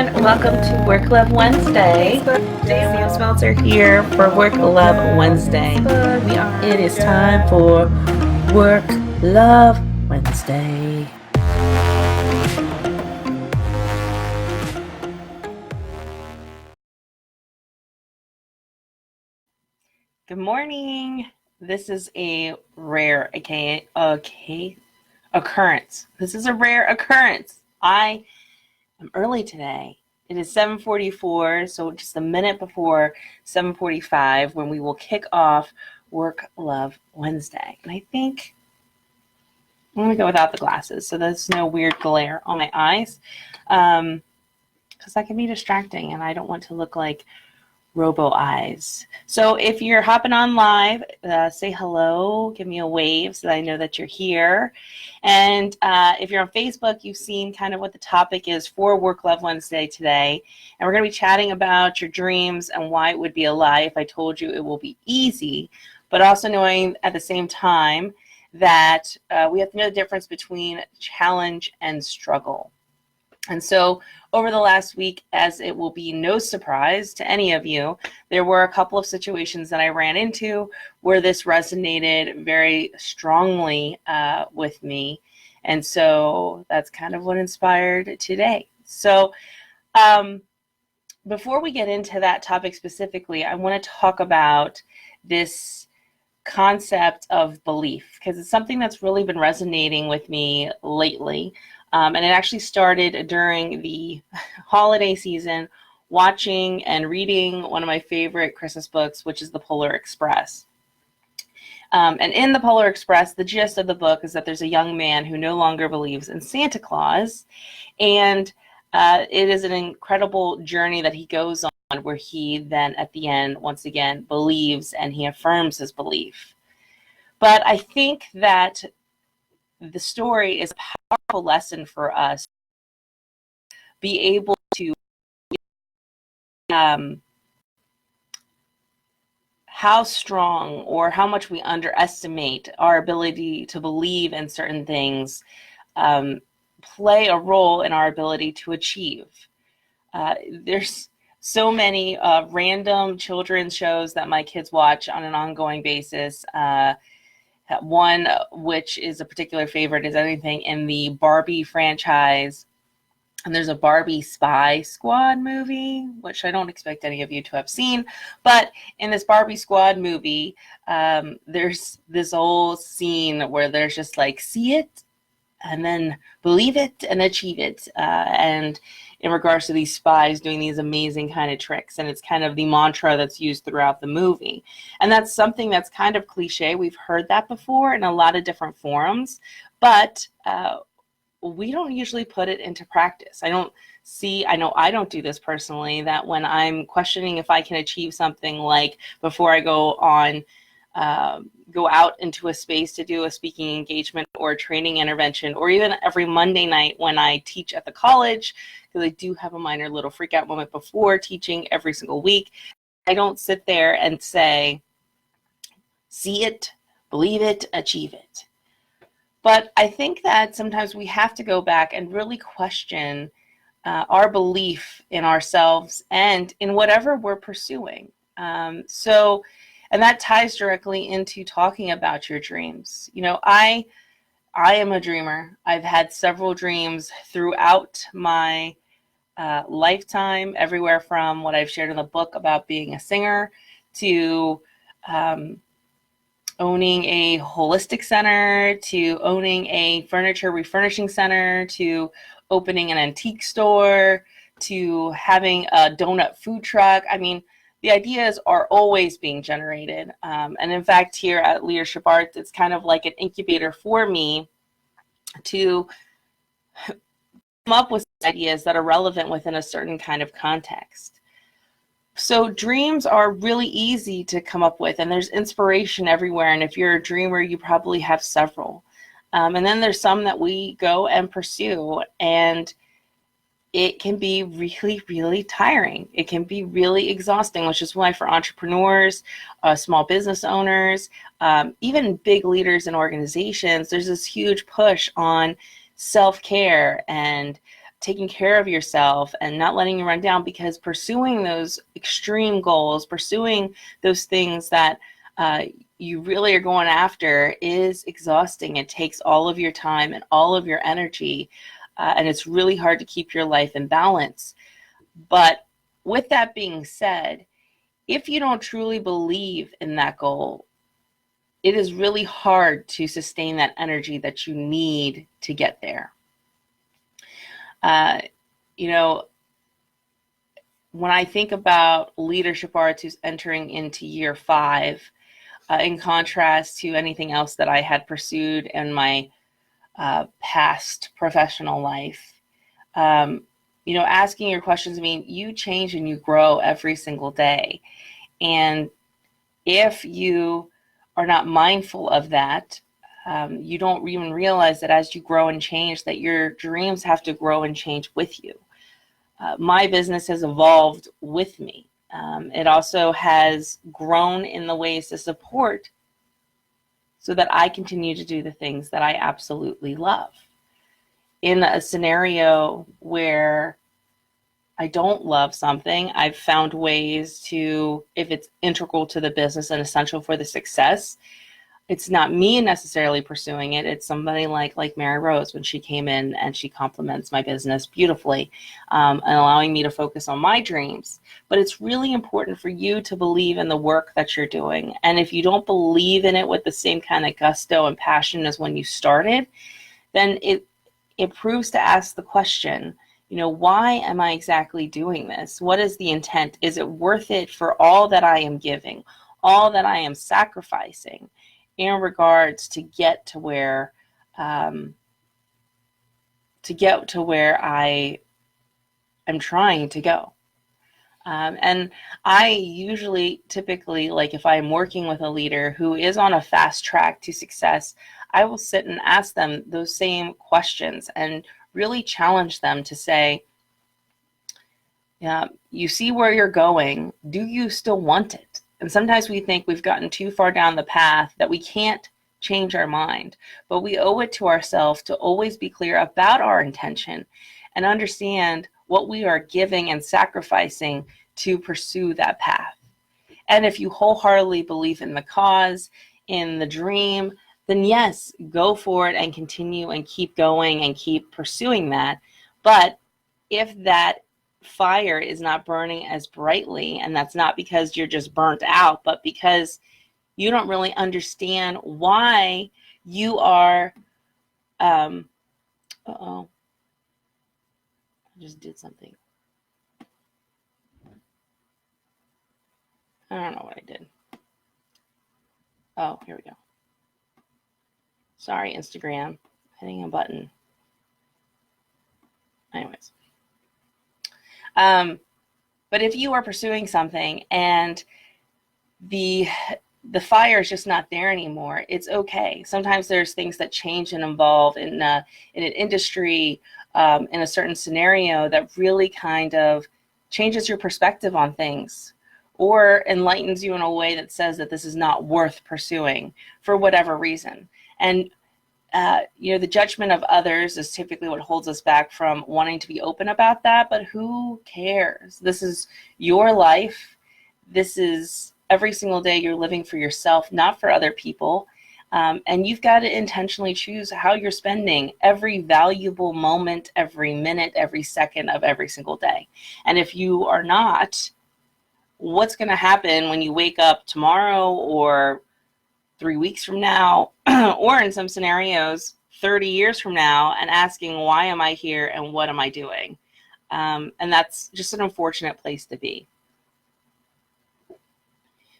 everyone. Welcome to Work Love Wednesday. Sam Smeltzer here for Work Love Wednesday. It is time for Work Love Wednesday. Good morning. This is a rare occurrence. This is a rare occurrence. I am early today. It is 7:44, so just a minute before 7:45 when we will kick off Work Love Wednesday. And I think I'm going to go without the glasses so there's no weird glare on my eyes because that can be distracting and I don't want to look like Robo Eyes. So if you're hopping on live, say hello, give me a wave so that I know that you're here. And if you're on Facebook, you've seen kind of what the topic is for Work Love Wednesday today. And we're going to be chatting about your dreams and why it would be a lie if I told you it will be easy, but also knowing at the same time that we have to know the difference between challenge and struggle. And so over the last week, as it will be no surprise to any of you, there were a couple of situations that I ran into where this resonated very strongly with me. And so that's kind of what inspired today. So before we get into that topic specifically, I want to talk about this concept of belief because it's something that's really been resonating with me lately. And it actually started during the holiday season, watching and reading one of my favorite Christmas books, which is The Polar Express. And in The Polar Express, the gist of the book is that there's a young man who no longer believes in Santa Claus. And it is an incredible journey that he goes on where he then at the end, once again, believes and he affirms his belief. But I think that the story is a powerful lesson for us be able to how strong or how much we underestimate our ability to believe in certain things play a role in our ability to achieve. There's so many random children's shows that my kids watch on an ongoing basis. One, which is a particular favorite, is anything in the Barbie franchise. And there's a Barbie Spy Squad movie, which I don't expect any of you to have seen. But in this Barbie Squad movie, there's this whole scene where there's just like, see it, and then believe it, and achieve it. And in regards to these spies doing these amazing kind of tricks. And it's kind of the mantra that's used throughout the movie. And that's something that's kind of cliche. We've heard that before in a lot of different forums, but we don't usually put it into practice. I know I don't do this personally, that when I'm questioning if I can achieve something, like before I go out into a space to do a speaking engagement or a training intervention, or even every Monday night when I teach at the college, because I do have a minor little freak out moment before teaching every single week. I don't sit there and say, see it, believe it, achieve it. But I think that sometimes we have to go back and really question our belief in ourselves and in whatever we're pursuing. And that ties directly into talking about your dreams. You know, I am a dreamer. I've had several dreams throughout my lifetime, everywhere from what I've shared in the book about being a singer to owning a holistic center, to owning a furniture refurnishing center, to opening an antique store, to having a donut food truck. I mean, the ideas are always being generated. And in fact, here at Leadership Arts, it's kind of like an incubator for me to come up with ideas that are relevant within a certain kind of context. So dreams are really easy to come up with, and there's inspiration everywhere. And if you're a dreamer, you probably have several. And then there's some that we go and pursue, and it can be really, really tiring. It can be really exhausting, which is why for entrepreneurs, small business owners, even big leaders in organizations, there's this huge push on self-care and taking care of yourself and not letting you run down, because pursuing those extreme goals, pursuing those things that you really are going after is exhausting. It takes all of your time and all of your energy, and it's really hard to keep your life in balance. But with that being said, if you don't truly believe in that goal, it is really hard to sustain that energy that you need to get there. You know, when I think about Leadership Arts who's entering into year 5, in contrast to anything else that I had pursued in my past professional life, you know, asking your questions, I mean, you change and you grow every single day. And if you are not mindful of that, you don't even realize that as you grow and change, that your dreams have to grow and change with you. My business has evolved with me. It also has grown in the ways to support so that I continue to do the things that I absolutely love. In a scenario where I don't love something, I've found ways to, if it's integral to the business and essential for the success, it's not me necessarily pursuing it. It's somebody like Mary Rose, when she came in and she complements my business beautifully, and allowing me to focus on my dreams. But it's really important for you to believe in the work that you're doing. And if you don't believe in it with the same kind of gusto and passion as when you started, then it proves to ask the question, you know, why am I exactly doing this? What is the intent? Is it worth it for all that I am giving, all that I am sacrificing in regards to get to where I am trying to go? And I usually, typically, like if I'm working with a leader who is on a fast track to success, I will sit and ask them those same questions and really challenge them to say, yeah, you see where you're going. Do you still want it? And sometimes we think we've gotten too far down the path that we can't change our mind, but we owe it to ourselves to always be clear about our intention and understand what we are giving and sacrificing to pursue that path. And if you wholeheartedly believe in the cause, in the dream, then yes, go for it and continue and keep going and keep pursuing that. But if that fire is not burning as brightly, and that's not because you're just burnt out, but because you don't really understand why you are, I just did something. I don't know what I did. Oh, here we go. Sorry, Instagram, hitting a button. Anyways. But if you are pursuing something and the fire is just not there anymore, it's okay. Sometimes there's things that change and evolve in an industry, in a certain scenario, that really kind of changes your perspective on things, or enlightens you in a way that says that this is not worth pursuing for whatever reason. And you know, the judgment of others is typically what holds us back from wanting to be open about that. But who cares? This is your life. This is every single day you're living for yourself, not for other people. And you've got to intentionally choose how you're spending every valuable moment, every minute, every second of every single day. And if you are not, what's going to happen when you wake up tomorrow, or 3 weeks from now, or in some scenarios, 30 years from now, and asking, why am I here and what am I doing? And that's just an unfortunate place to be.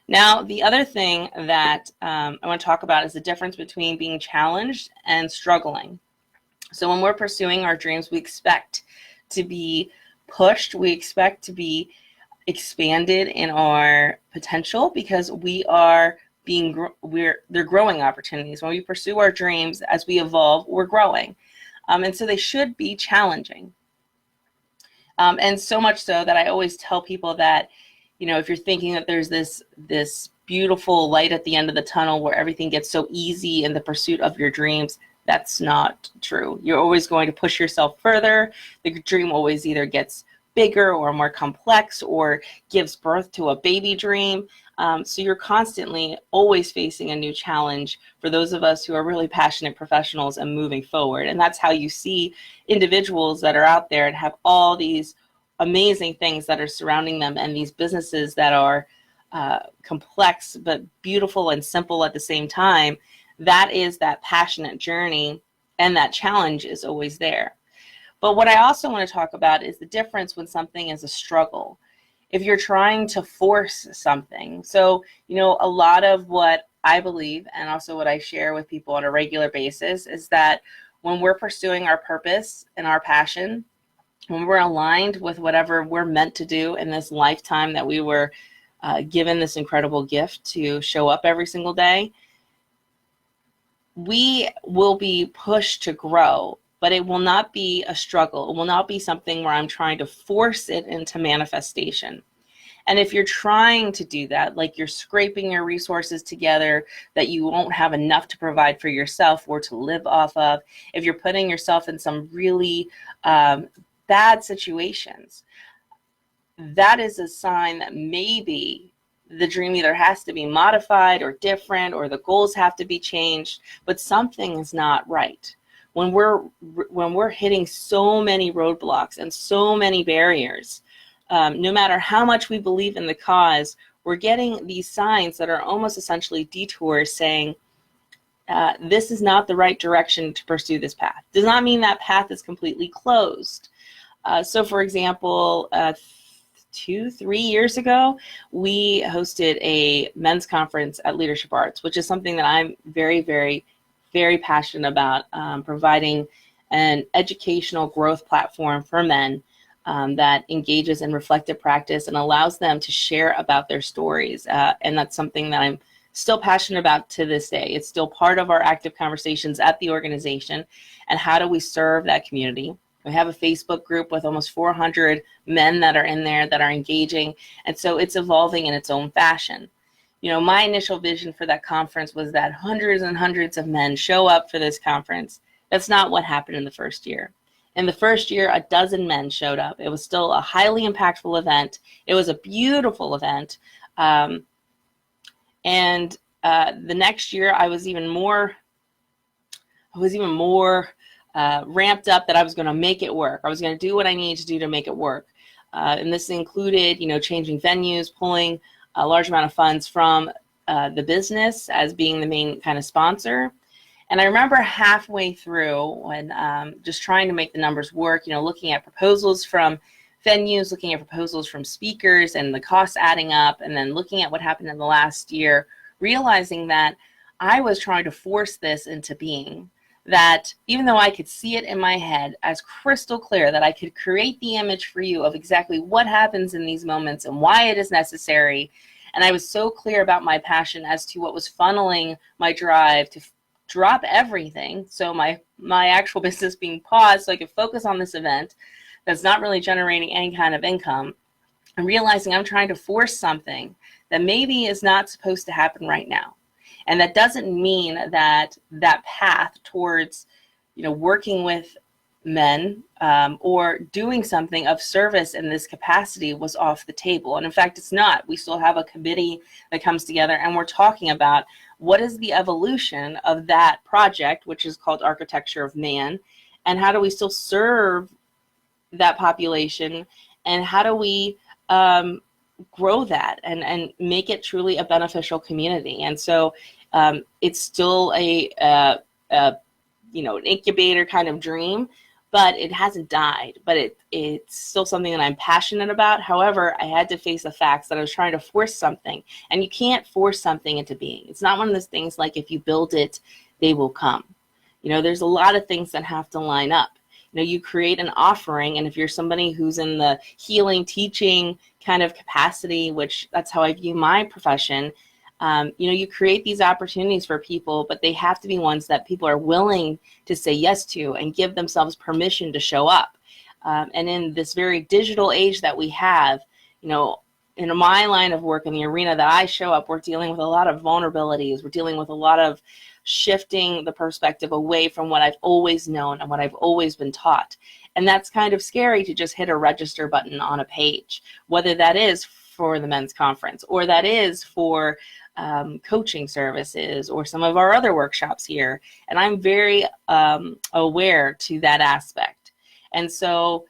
Now, the other thing that I want to talk about is the difference between being challenged and struggling. So when we're pursuing our dreams, we expect to be pushed. We expect to be expanded in our potential, because they're growing opportunities. When we pursue our dreams, as we evolve, we're growing. And so they should be challenging. And so much so that I always tell people that, you know, if you're thinking that there's this beautiful light at the end of the tunnel where everything gets so easy in the pursuit of your dreams, that's not true. You're always going to push yourself further. The dream always either gets bigger or more complex or gives birth to a baby dream. So you're constantly always facing a new challenge for those of us who are really passionate professionals and moving forward. And that's how you see individuals that are out there and have all these amazing things that are surrounding them, and these businesses that are complex but beautiful and simple at the same time. That is that passionate journey, and that challenge is always there. But what I also want to talk about is the difference when something is a struggle. If you're trying to force something. So, a lot of what I believe, and also what I share with people on a regular basis, is that when we're pursuing our purpose and our passion, when we're aligned with whatever we're meant to do in this lifetime, that we were given this incredible gift to show up every single day, we will be pushed to grow, but it will not be a struggle. It will not be something where I'm trying to force it into manifestation. And if you're trying to do that, like you're scraping your resources together that you won't have enough to provide for yourself or to live off of, if you're putting yourself in some really bad situations, that is a sign that maybe the dream either has to be modified or different, or the goals have to be changed, but something is not right. When we're hitting so many roadblocks and so many barriers, no matter how much we believe in the cause, we're getting these signs that are almost essentially detours saying, this is not the right direction to pursue this path. Does not mean that path is completely closed. So for example, 2-3 years ago, we hosted a men's conference at Leadership Arts, which is something that I'm very, very, very passionate about, providing an educational growth platform for men that engages in reflective practice and allows them to share about their stories. And that's something that I'm still passionate about to this day. It's still part of our active conversations at the organization. And how do we serve that community? We have a Facebook group with almost 400 men that are in there that are engaging. And so it's evolving in its own fashion. My initial vision for that conference was that hundreds and hundreds of men show up for this conference. That's not what happened in the first year. In the first year, 12 men showed up. It was still a highly impactful event. It was a beautiful event. And the next year, I was even more ramped up that I was going to make it work. I was going to do what I needed to do to make it work. And this included, changing venues, pulling a large amount of funds from the business as being the main kind of sponsor. And I remember halfway through when just trying to make the numbers work, looking at proposals from venues, looking at proposals from speakers and the costs adding up, and then looking at what happened in the last year, realizing that I was trying to force this into being. That even though I could see it in my head as crystal clear, that I could create the image for you of exactly what happens in these moments and why it is necessary. And I was so clear about my passion as to what was funneling my drive to drop everything. So my actual business being paused so I could focus on this event that's not really generating any kind of income. And realizing I'm trying to force something that maybe is not supposed to happen right now. And that doesn't mean that that path towards, working with men or doing something of service in this capacity was off the table. And in fact, it's not. We still have a committee that comes together, and we're talking about what is the evolution of that project, which is called Architecture of Man, and how do we still serve that population, and how do we grow that and make it truly a beneficial community. And so it's still an incubator kind of dream, but it hasn't died. But it's still something that I'm passionate about. However, I had to face the facts that I was trying to force something, and you can't force something into being. It's not one of those things like if you build it, they will come. There's a lot of things that have to line up. You create an offering, and if you're somebody who's in the healing, teaching kind of capacity, which that's how I view my profession, you create these opportunities for people, but they have to be ones that people are willing to say yes to and give themselves permission to show up. And in this very digital age that we have, in my line of work, in the arena that I show up, we're dealing with a lot of vulnerabilities. We're dealing with a lot of shifting the perspective away from what I've always known and what I've always been taught. And that's kind of scary to just hit a register button on a page, whether that is for the men's conference or that is for coaching services or some of our other workshops here. And I'm very aware to that aspect. And so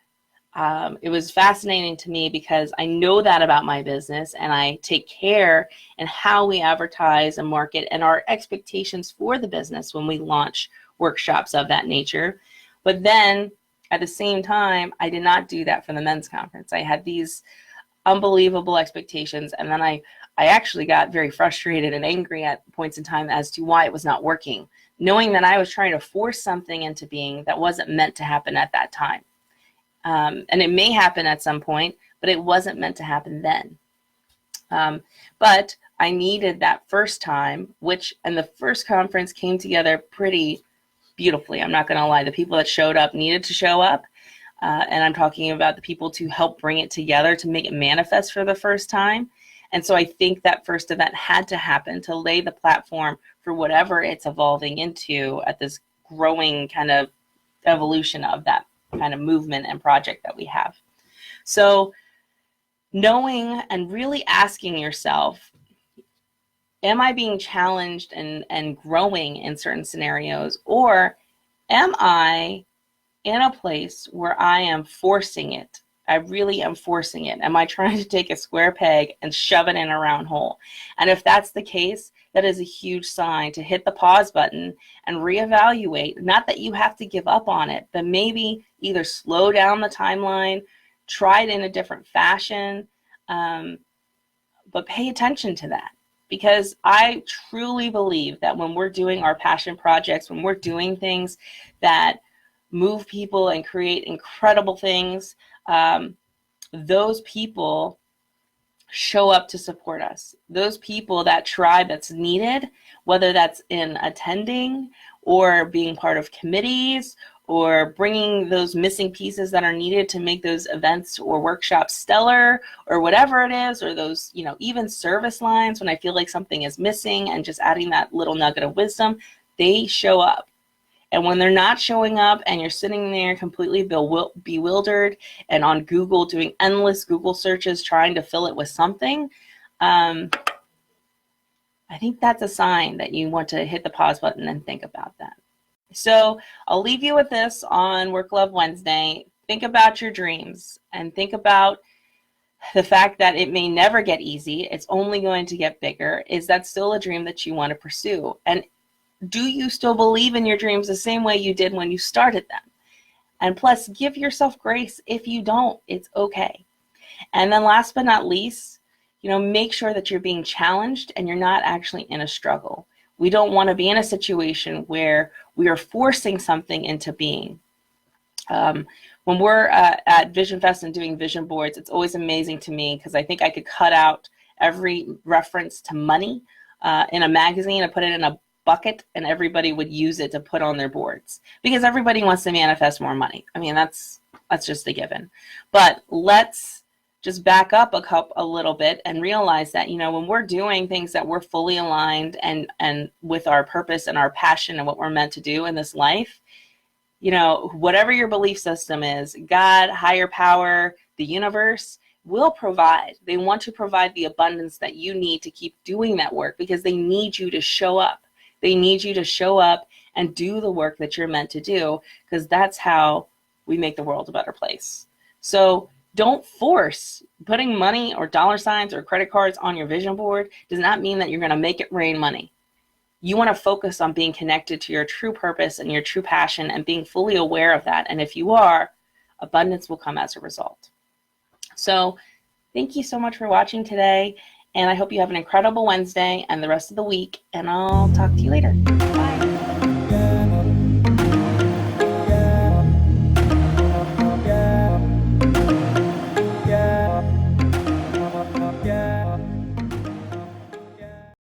it was fascinating to me because I know that about my business, and I take care in how we advertise and market and our expectations for the business when we launch workshops of that nature. But then at the same time, I did not do that for the men's conference. I had these unbelievable expectations, and then I actually got very frustrated and angry at points in time as to why it was not working, knowing that I was trying to force something into being that wasn't meant to happen at that time. And it may happen at some point, but it wasn't meant to happen then. But I needed that first time, and the first conference came together pretty beautifully. I'm not going to lie. The people that showed up needed to show up. And I'm talking about the people to help bring it together, to make it manifest for the first time. And so I think that first event had to happen to lay the platform for whatever it's evolving into at this growing kind of evolution of that kind of movement and project that we have. So knowing and really asking yourself, am I being challenged and growing in certain scenarios, or am I in a place where I am forcing it? I really am forcing it. Am I trying to take a square peg and shove it in a round hole? And if that's the case, that is a huge sign to hit the pause button and reevaluate. Not that you have to give up on it, but maybe either slow down the timeline, try it in a different fashion, but pay attention to that. Because I truly believe that when we're doing our passion projects, when we're doing things that move people and create incredible things, those people show up to support us. Those people, that tribe that's needed, whether that's in attending or being part of committees or bringing those missing pieces that are needed to make those events or workshops stellar, or whatever it is, or those, even service lines when I feel like something is missing and just adding that little nugget of wisdom, they show up. And when they're not showing up and you're sitting there completely bewildered and on Google doing endless Google searches trying to fill it with something, I think that's a sign that you want to hit the pause button and think about that. So I'll leave you with this on Work Love Wednesday. Think about your dreams and think about the fact that it may never get easy. It's only going to get bigger. Is that still a dream that you want to pursue? And do you still believe in your dreams the same way you did when you started them? And plus, give yourself grace if you don't. It's okay. And then last but not least, make sure that you're being challenged and you're not actually in a struggle. We don't want to be in a situation where we are forcing something into being. When we're at Vision Fest and doing vision boards, it's always amazing to me because I think I could cut out every reference to money in a magazine and put it in a bucket, and everybody would use it to put on their boards because everybody wants to manifest more money. I mean, that's just a given. But let's just back up a little bit and realize that, when we're doing things that we're fully aligned and with our purpose and our passion and what we're meant to do in this life, whatever your belief system is, God, higher power, the universe will provide. They want to provide the abundance that you need to keep doing that work because they need you to show up. They need you to show up and do the work that you're meant to do, because that's how we make the world a better place. So don't force. Putting money or dollar signs or credit cards on your vision board does not mean that you're going to make it rain money. You want to focus on being connected to your true purpose and your true passion and being fully aware of that. And if you are, abundance will come as a result. So thank you so much for watching today. And I hope you have an incredible Wednesday and the rest of the week. And I'll talk to you later. Bye.